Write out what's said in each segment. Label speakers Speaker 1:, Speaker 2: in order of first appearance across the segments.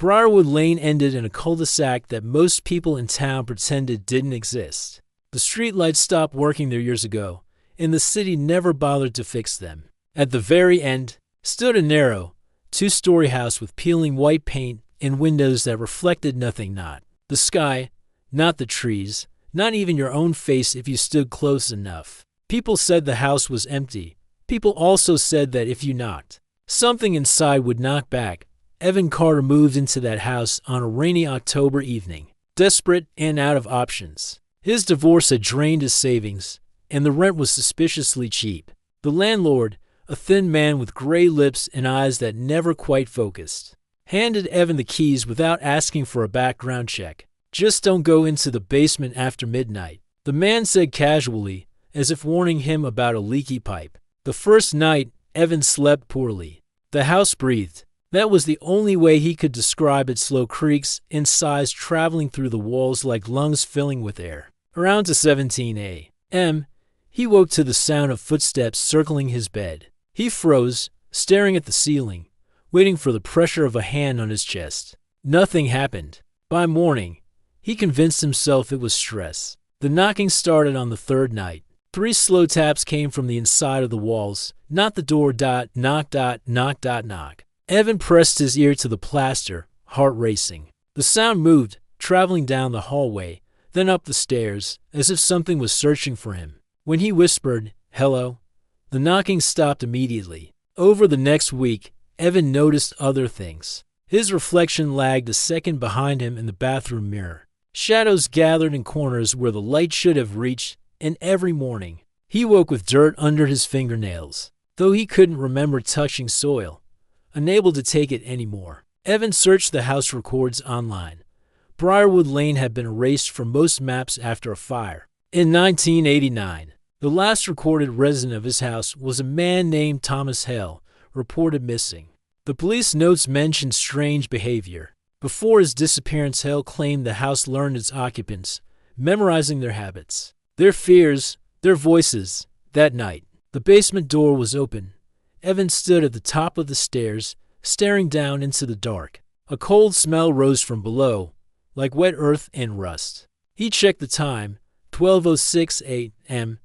Speaker 1: Briarwood Lane ended in a cul-de-sac that most people in town pretended didn't exist. The streetlights stopped working there years ago, and the city never bothered to fix them. At the very end stood a narrow, two-story house with peeling white paint and windows that reflected nothing, not the sky, not the trees, not even your own face if you stood close enough. People said the house was empty. People also said that if you knocked, something inside would knock back. Evan Carter moved into that house on a rainy October evening, desperate and out of options. His divorce had drained his savings, and the rent was suspiciously cheap. The landlord, a thin man with gray lips and eyes that never quite focused, handed Evan the keys without asking for a background check. "Just don't go into the basement after midnight," the man said casually, as if warning him about a leaky pipe. The first night, Evan slept poorly. The house breathed. That was the only way he could describe its slow creaks and sighs traveling through the walls like lungs filling with air. Around to 17 a.m., he woke to the sound of footsteps circling his bed. He froze, staring at the ceiling, waiting for the pressure of a hand on his chest. Nothing happened. By morning, he convinced himself it was stress. The knocking started on the third night. 3 slow taps came from the inside of the walls, not the door. Knock, knock. Evan pressed his ear to the plaster, heart racing. The sound moved, traveling down the hallway, then up the stairs, as if something was searching for him. When he whispered, "Hello," the knocking stopped immediately. Over the next week, Evan noticed other things. His reflection lagged a second behind him in the bathroom mirror. Shadows gathered in corners where the light should have reached, and every morning, he woke with dirt under his fingernails, though he couldn't remember touching soil. Unable to take it anymore, Evan searched the house records online. Briarwood Lane had been erased from most maps after a fire. In 1989, the last recorded resident of his house was a man named Thomas Hale, reported missing. The police notes mentioned strange behavior. Before his disappearance, Hale claimed the house learned its occupants, memorizing their habits, their fears, their voices. That night, the basement door was open. Evan stood at the top of the stairs, staring down into the dark. A cold smell rose from below, like wet earth and rust. He checked the time, 12:06 a.m.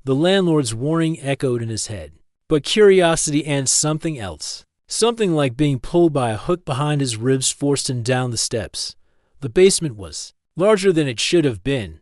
Speaker 1: The landlord's warning echoed in his head. But curiosity and something else, something like being pulled by a hook behind his ribs, forced him down the steps. The basement was larger than it should have been.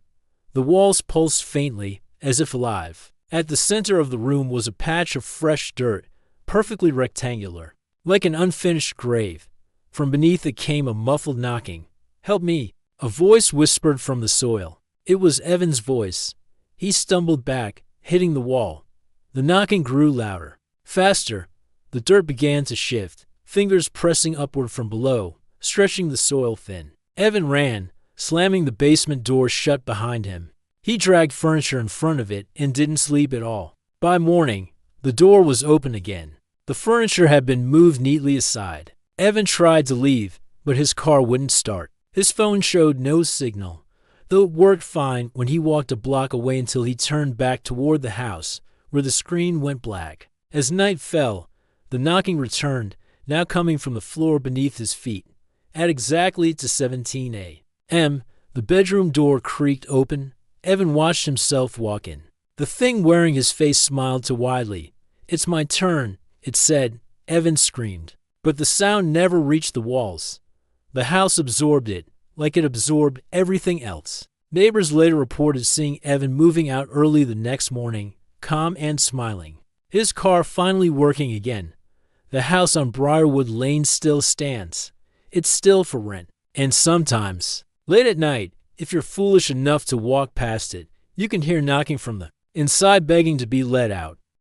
Speaker 1: The walls pulsed faintly, as if alive. At the center of the room was a patch of fresh dirt, perfectly rectangular, like an unfinished grave. From beneath it came a muffled knocking. "Help me," a voice whispered from the soil. It was Evan's voice. He stumbled back, hitting the wall. The knocking grew louder, faster. The dirt began to shift, fingers pressing upward from below, stretching the soil thin. Evan ran, slamming the basement door shut behind him. He dragged furniture in front of it and didn't sleep at all. By morning, the door was open again. The furniture had been moved neatly aside. Evan tried to leave, but his car wouldn't start. His phone showed no signal, though it worked fine when he walked a block away until he turned back toward the house, where the screen went black. As night fell, the knocking returned, now coming from the floor beneath his feet. At exactly to 17 a.m., the bedroom door creaked open. Evan watched himself walk in. The thing wearing his face smiled too widely. "It's my turn," it said. Evan screamed, but the sound never reached the walls. The house absorbed it, like it absorbed everything else. Neighbors later reported seeing Evan moving out early the next morning, calm and smiling. His car finally working again. The house on Briarwood Lane still stands. It's still for rent. And sometimes, late at night, if you're foolish enough to walk past it, you can hear knocking from the inside begging to be let out.